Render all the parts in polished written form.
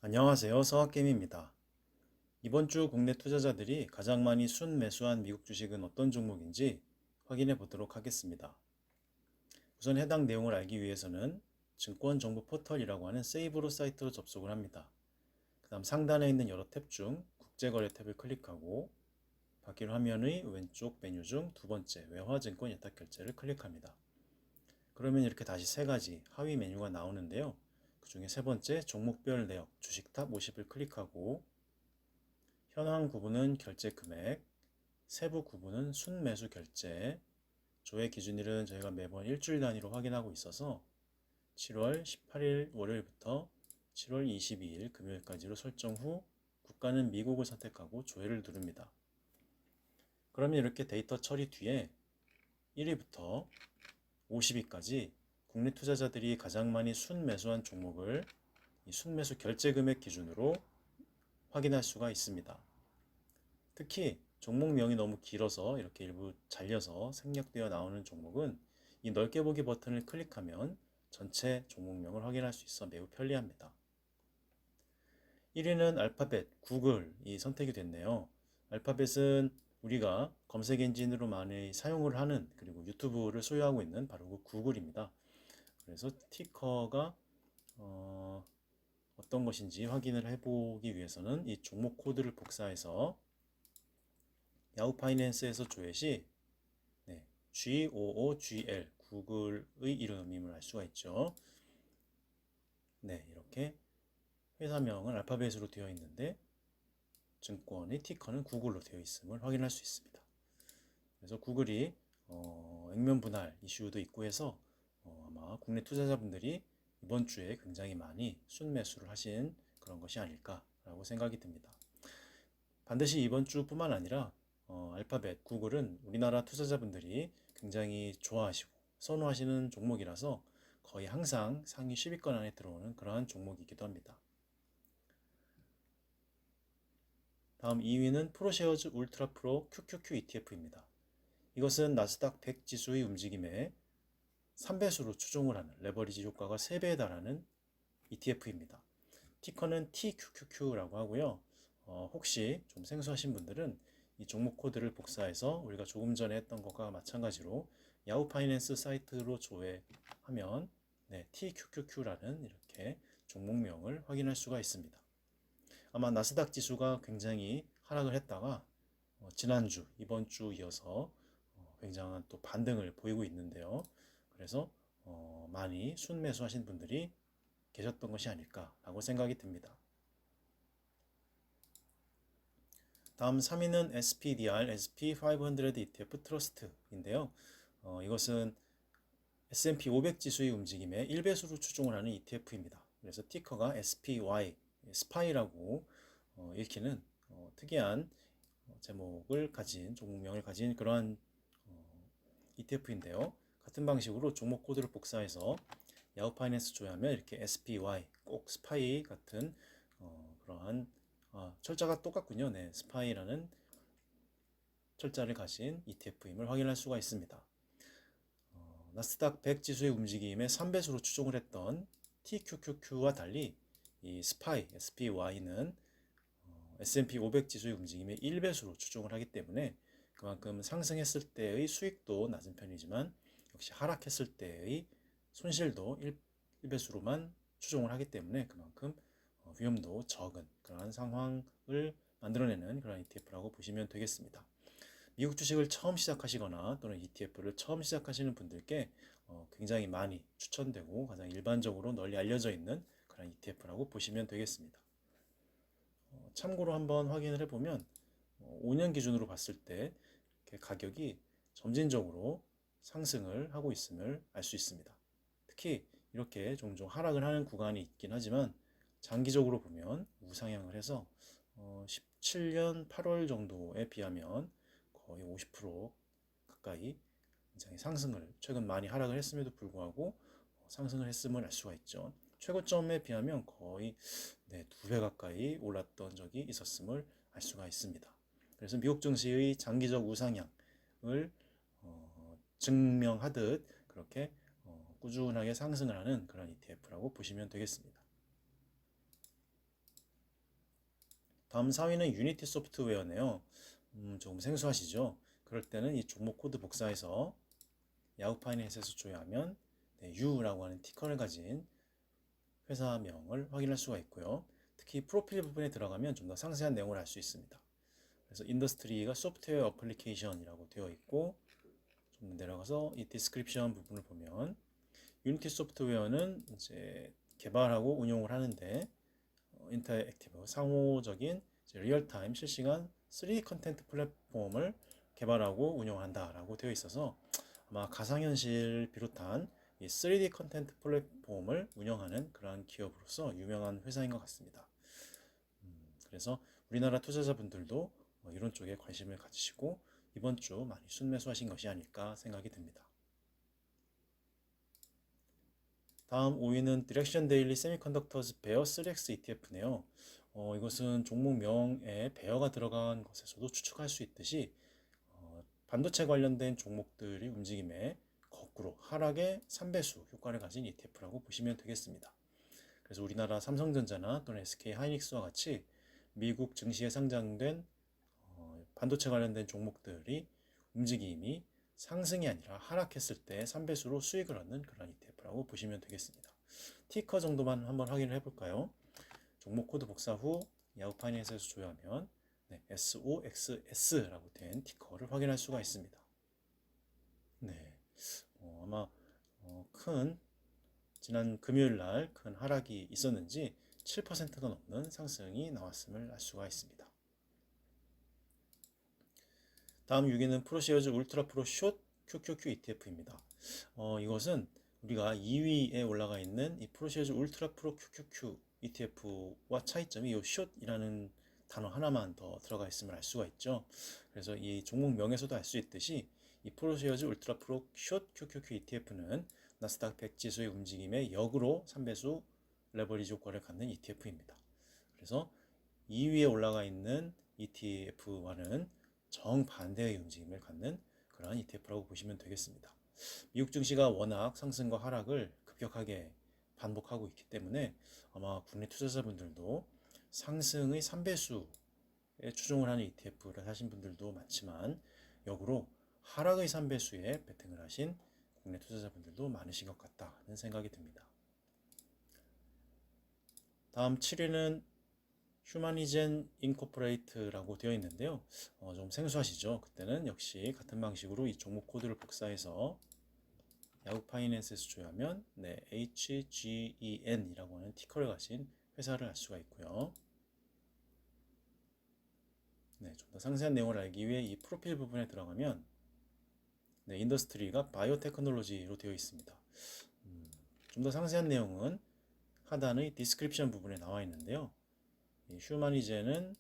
안녕하세요. 서학개미입니다. 이번 주 국내 투자자들이 가장 많이 순매수한 미국 주식은 어떤 종목인지 확인해 보도록 하겠습니다. 우선 해당 내용을 알기 위해서는 증권 정보 포털이라고 하는 세이브로 사이트로 접속을 합니다. 그 다음 상단에 있는 여러 탭 중 국제거래 탭을 클릭하고 바뀐 화면의 왼쪽 메뉴 중 두 번째 외화증권 예탁결제를 클릭합니다. 그러면 이렇게 다시 세 가지 하위 메뉴가 나오는데요. 그 중에 세 번째 종목별 내역 주식탑 50을 클릭하고 현황 구분은 결제 금액, 세부 구분은 순매수 결제, 조회 기준일은 저희가 매번 일주일 단위로 확인하고 있어서 7월 18일 월요일부터 7월 22일 금요일까지로 설정 후 국가는 미국을 선택하고 조회를 누릅니다. 그러면 이렇게 데이터 처리 뒤에 1위부터 50위까지 국내 투자자들이 가장 많이 순매수한 종목을 이 순매수 결제 금액 기준으로 확인할 수가 있습니다. 특히 종목명이 너무 길어서 이렇게 일부 잘려서 생략되어 나오는 종목은 이 넓게 보기 버튼을 클릭하면 전체 종목명을 확인할 수 있어 매우 편리합니다. 1위는 알파벳, 구글이 선택이 됐네요. 알파벳은 우리가 검색 엔진으로 많이 사용을 하는, 그리고 유튜브를 소유하고 있는 바로 그 구글입니다. 그래서 티커가 어떤 것인지 확인을 해보기 위해서는 이 종목 코드를 복사해서 야후 파이낸스에서 조회 시 GOOGL 구글의 이름임을 알 수가 있죠. 네, 이렇게 회사명은 알파벳으로 되어 있는데 증권의 티커는 구글로 되어 있음을 확인할 수 있습니다. 그래서 구글이 액면 분할 이슈도 있고 해서 아마 국내 투자자분들이 이번 주에 굉장히 많이 순매수를 하신 그런 것이 아닐까라고 생각이 듭니다. 반드시 이번 주뿐만 아니라 알파벳, 구글은 우리나라 투자자분들이 굉장히 좋아하시고 선호하시는 종목이라서 거의 항상 상위 10위권 안에 들어오는 그러한 종목이기도 합니다. 다음 2위는 프로쉐어즈 울트라 프로 QQQ ETF입니다. 이것은 나스닥 100 지수의 움직임에 3배수로 추종을 하는 레버리지 효과가 3배에 달하는 ETF입니다. 티커는 TQQQ라고 하고요. 혹시 좀 생소하신 분들은 이 종목 코드를 복사해서 우리가 조금 전에 했던 것과 마찬가지로 야후 파이낸스 사이트로 조회하면 TQQQ라는 이렇게 종목명을 확인할 수가 있습니다. 아마 나스닥 지수가 굉장히 하락을 했다가 지난주, 이번 주 이어서 굉장한 또 반등을 보이고 있는데요. 그래서 많이 순매수하신 분들이 계셨던 것이 아닐까라고 생각이 듭니다. 다음 3위는 SPDR, SP500 ETF 트러스트인데요. 이것은 S&P 500 지수의 움직임에 1배수로 추종을 하는 ETF입니다. 그래서 티커가 SPY, 스파이라고 읽히는 특이한 제목을 가진, 종목명을 가진 그러한 ETF인데요. 같은 방식으로 종목 코드를 복사해서 야후 파이낸스 조회하면 이렇게 SPY, 꼭 스파이 같은 그러한 철자가 똑같군요. 네, 스파이라는 철자를 가진 ETF임을 확인할 수가 있습니다. 나스닥 100 지수의 움직임에 3배수로 추종을 했던 TQQQ와 달리 이 스파이, SPY는 S&P 500 지수의 움직임에 1배수로 추종을 하기 때문에 그만큼 상승했을 때의 수익도 낮은 편이지만 역시 하락했을 때의 손실도 1배수로만 추종을 하기 때문에 그만큼 위험도 적은 그러한 상황을 만들어내는 그런 ETF라고 보시면 되겠습니다. 미국 주식을 처음 시작하시거나 또는 ETF를 처음 시작하시는 분들께 굉장히 많이 추천되고 가장 일반적으로 널리 알려져 있는 그런 ETF라고 보시면 되겠습니다. 참고로 한번 확인을 해보면 5년 기준으로 봤을 때 가격이 점진적으로 상승을 하고 있음을 알 수 있습니다. 특히 이렇게 종종 하락을 하는 구간이 있긴 하지만 장기적으로 보면 우상향을 해서 17년 8월 정도에 비하면 거의 50% 가까이 굉장히 상승을 최근 많이 하락을 했음에도 불구하고 상승을 했음을 알 수가 있죠. 최고점에 비하면 거의 2배 가까이 올랐던 적이 있었음을 알 수가 있습니다. 그래서 미국 증시의 장기적 우상향을 증명하듯 그렇게 꾸준하게 상승을 하는 그런 ETF라고 보시면 되겠습니다. 다음 4위는 유니티 소프트웨어네요. 조금 생소하시죠? 그럴 때는 이 종목 코드 복사해서 야후 파이낸스에서 조회하면 네, U라고 하는 티커를 가진 회사명을 확인할 수가 있고요. 특히 프로필 부분에 들어가면 좀 더 상세한 내용을 알 수 있습니다. 그래서 인더스트리가 소프트웨어 어플리케이션이라고 되어 있고, 좀 내려가서 이 디스크립션 부분을 보면 유니티 소프트웨어는 이제 개발하고 운용을 하는데 인터액티브 상호적인 리얼타임 실시간 3D 컨텐트 플랫폼을 개발하고 운영한다라고 되어 있어서 아마 가상현실 비롯한 이 3D 컨텐트 플랫폼을 운영하는 그러한 기업으로서 유명한 회사인 것 같습니다. 그래서 우리나라 투자자분들도 이런 쪽에 관심을 가지시고 이번 주 많이 순매수하신 것이 아닐까 생각이 듭니다. 다음 5위는 디렉션 데일리 세미컨덕터즈 베어 3X ETF네요. 이것은 종목명에 베어가 들어간 것에서도 추측할 수 있듯이 반도체 관련된 종목들이 움직임에 거꾸로 하락의 3배수 효과를 가진 ETF라고 보시면 되겠습니다. 그래서 우리나라 삼성전자나 또는 SK 하이닉스와 같이 미국 증시에 상장된 반도체 관련된 종목들이 움직임이 상승이 아니라 하락했을 때 3배수로 수익을 얻는 그런 ETF라고 보시면 되겠습니다. 티커 정도만 한번 확인을 해볼까요? 종목 코드 복사 후 야후 파이낸스에서 조회하면 SOXS라고 된 티커를 확인할 수가 있습니다. 네, 아마 지난 금요일 날 큰 하락이 있었는지 7%가 넘는 상승이 나왔음을 알 수가 있습니다. 다음 6위는 프로시어즈 울트라 프로 숏 QQQ ETF입니다. 이것은 우리가 2위에 올라가 있는 이 프로시어즈 울트라 프로 QQQ ETF와 차이점이 이 숏이라는 단어 하나만 더 들어가 있음을 알 수가 있죠. 그래서 이 종목명에서도 알 수 있듯이 이 프로시어즈 울트라 프로 숏 QQQ ETF는 나스닥 100 지수의 움직임에 역으로 3배수 레버리지 효과를 갖는 ETF입니다. 그래서 2위에 올라가 있는 ETF와는 정반대의 움직임을 갖는 그러한 ETF라고 보시면 되겠습니다. 미국 증시가 워낙 상승과 하락을 급격하게 반복하고 있기 때문에 아마 국내 투자자분들도 상승의 3배수에 추종을 하는 ETF를 하신 분들도 많지만 역으로 하락의 3배수에 베팅을 하신 국내 투자자분들도 많으신 것 같다는 생각이 듭니다. 다음 7위는 휴마니젠 인코퍼레이트라고 되어 있는데요. 좀 생소하시죠? 그때는 역시 같은 방식으로 이 종목 코드를 복사해서 야후 파이낸스에서 조회하면 HGEN이라고 하는 티커를 가진 회사를 알 수가 있고요. 좀 더 상세한 내용을 알기 위해 이 프로필 부분에 들어가면 인더스트리가 바이오테크놀로지로 되어 있습니다. 좀 더 상세한 내용은 하단의 디스크립션 부분에 나와 있는데요. 휴마니젠은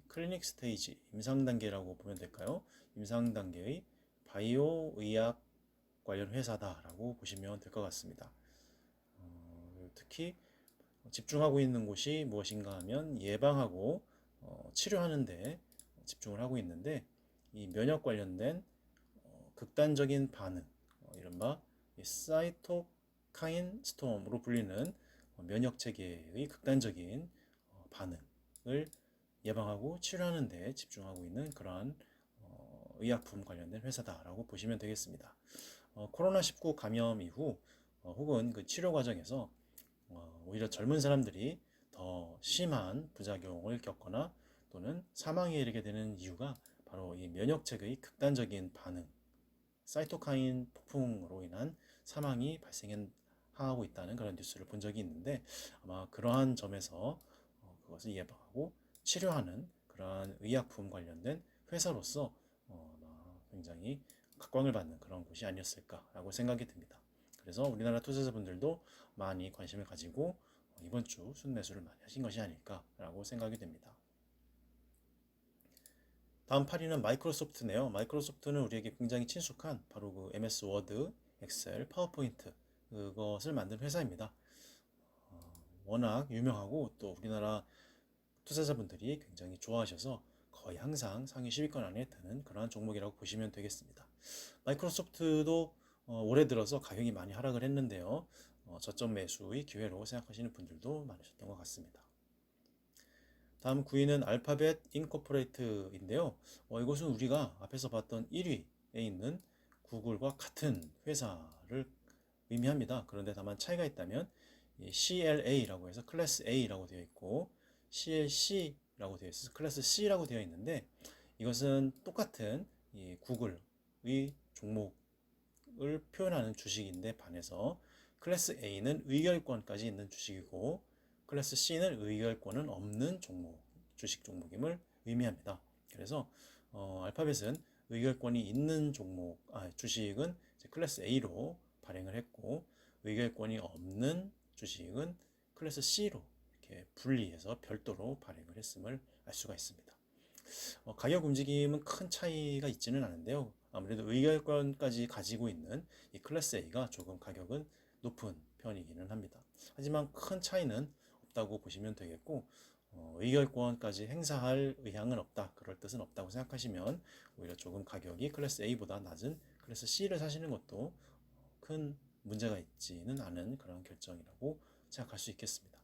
클리닉 스테이지, 임상 단계라고 보면 될까요? 임상 단계의 바이오 의학 관련 회사다라고 보시면 될 것 같습니다. 특히 집중하고 있는 곳이 무엇인가 하면 예방하고 치료하는 데 집중을 하고 있는데 이 면역 관련된 극단적인 반응, 이른바 사이토카인 스톰으로 불리는 면역 체계의 극단적인 반응을 예방하고 치료하는 데 집중하고 있는 그러한 의약품 관련된 회사다라고 보시면 되겠습니다. 코로나19 감염 이후 혹은 그 치료 과정에서 오히려 젊은 사람들이 더 심한 부작용을 겪거나 또는 사망에 이르게 되는 이유가 바로 이 면역체계의 극단적인 반응, 사이토카인 폭풍으로 인한 사망이 발생하고 있다는 그런 뉴스를 본 적이 있는데 아마 그러한 점에서 그것을 예방하고 치료하는 그러한 의약품 관련된 회사로서 아마 굉장히 각광을 받는 그런 곳이 아니었을까라고 생각이 듭니다. 그래서 우리나라 투자자분들도 많이 관심을 가지고 이번 주 순매수를 많이 하신 것이 아닐까라고 생각이 됩니다. 다음 8위는 마이크로소프트네요. 마이크로소프트는 우리에게 굉장히 친숙한 바로 그 MS 워드, 엑셀, 파워포인트 그것을 만든 회사입니다. 워낙 유명하고 또 우리나라 투자자분들이 굉장히 좋아하셔서 거의 항상 상위 10위권 안에 드는 그러한 종목이라고 보시면 되겠습니다. 마이크로소프트도 올해 들어서 가격이 많이 하락을 했는데요. 저점 매수의 기회로 생각하시는 분들도 많으셨던 것 같습니다. 다음 9위는 알파벳 인코퍼레이트인데요. 이것은 우리가 앞에서 봤던 1위에 있는 구글과 같은 회사를 의미합니다. 그런데 다만 차이가 있다면 CLA라고 해서 클래스 A라고 되어 있고 CLC라고 되어 있어서 클래스 C라고 되어 있는데 이것은 똑같은 구글의 종목을 표현하는 주식인데 반해서 클래스 A는 의결권까지 있는 주식이고 클래스 C는 의결권은 없는 주식 종목임을 의미합니다. 그래서 알파벳은 의결권이 있는 주식은 클래스 A로 발행을 했고 의결권이 없는 주식은 클래스 C로 이렇게 분리해서 별도로 발행을 했음을 알 수가 있습니다. 가격 움직임은 큰 차이가 있지는 않은데요. 아무래도 의결권까지 가지고 있는 이 클래스 A가 조금 가격은 높은 편이기는 합니다. 하지만 큰 차이는 없다고 보시면 되겠고 의결권까지 행사할 의향은 없다, 그럴 뜻은 없다고 생각하시면 오히려 조금 가격이 클래스 A보다 낮은 클래스 C를 사시는 것도 큰 문제가 있지는 않은 그런 결정이라고 생각할 수 있겠습니다.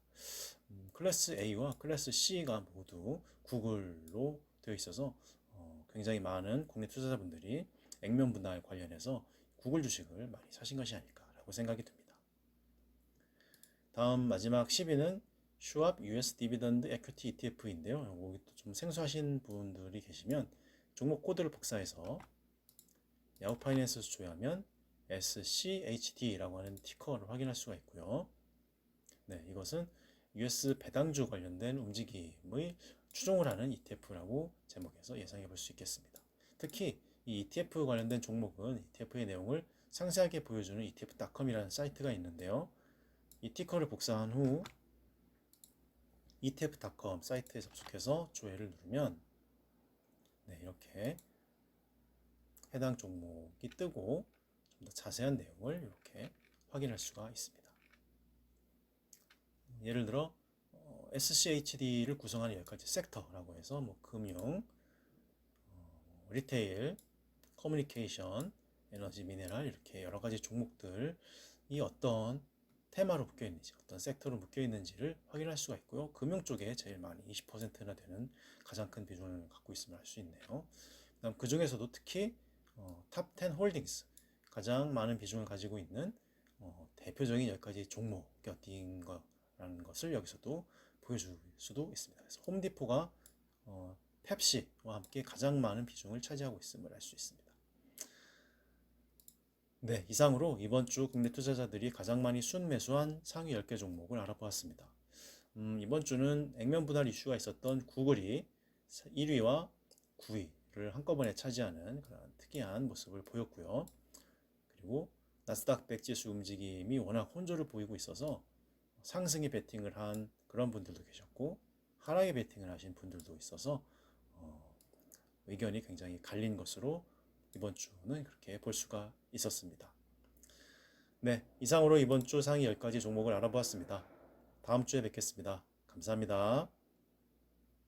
클래스 A와 클래스 C가 모두 구글로 되어 있어서 굉장히 많은 국내 투자자분들이 액면 분할 관련해서 구글 주식을 많이 사신 것이 아닐까라고 생각이 듭니다. 다음 마지막 10위는 슈왑 US 디비던드 에퀴티 ETF인데요. 여기 또 좀 생소하신 분들이 계시면 종목 코드를 복사해서 야후 파이낸스에서 조회하면 SCHD라고 하는 티커를 확인할 수가 있고요. 네, 이것은 US 배당주 관련된 움직임의 추종을 하는 ETF라고 제목에서 예상해 볼 수 있겠습니다. 특히 이 ETF 관련된 종목은 ETF의 내용을 상세하게 보여주는 etf.com이라는 사이트가 있는데요. 이 티커를 복사한 후 etf.com 사이트에 접속해서 조회를 누르면 네, 이렇게 해당 종목이 뜨고 좀 더 자세한 내용을 이렇게 확인할 수가 있습니다. 예를 들어 SCHD를 구성하는 10가지 섹터라고 해서 금융, 리테일, 커뮤니케이션, 에너지, 미네랄 이렇게 여러 가지 종목들이 어떤 테마로 묶여 있는지, 어떤 섹터로 묶여 있는지를 확인할 수가 있고요. 금융 쪽에 제일 많이 20%나 되는 가장 큰 비중을 갖고 있음을 알 수 있네요. 그다음 그 중에서도 특히 탑 10 홀딩스 가장 많은 비중을 가지고 있는 대표적인 10가지 종목이 어딘 거라는 것을 여기서도 보여줄 수도 있습니다. 그래서 홈디포가 펩시와 함께 가장 많은 비중을 차지하고 있음을 알 수 있습니다. 네, 이상으로 이번 주 국내 투자자들이 가장 많이 순매수한 상위 10개 종목을 알아보았습니다. 이번 주는 액면 분할 이슈가 있었던 구글이 1위와 9위를 한꺼번에 차지하는 그런 특이한 모습을 보였고요. 그리고 나스닥 100 지수 움직임이 워낙 혼조를 보이고 있어서 상승에 베팅을 한 그런 분들도 계셨고 하락에 베팅을 하신 분들도 있어서 의견이 굉장히 갈린 것으로 이번 주는 그렇게 볼 수가 있었습니다. 네, 이상으로 이번 주 상위 10가지 종목을 알아보았습니다. 다음 주에 뵙겠습니다. 감사합니다.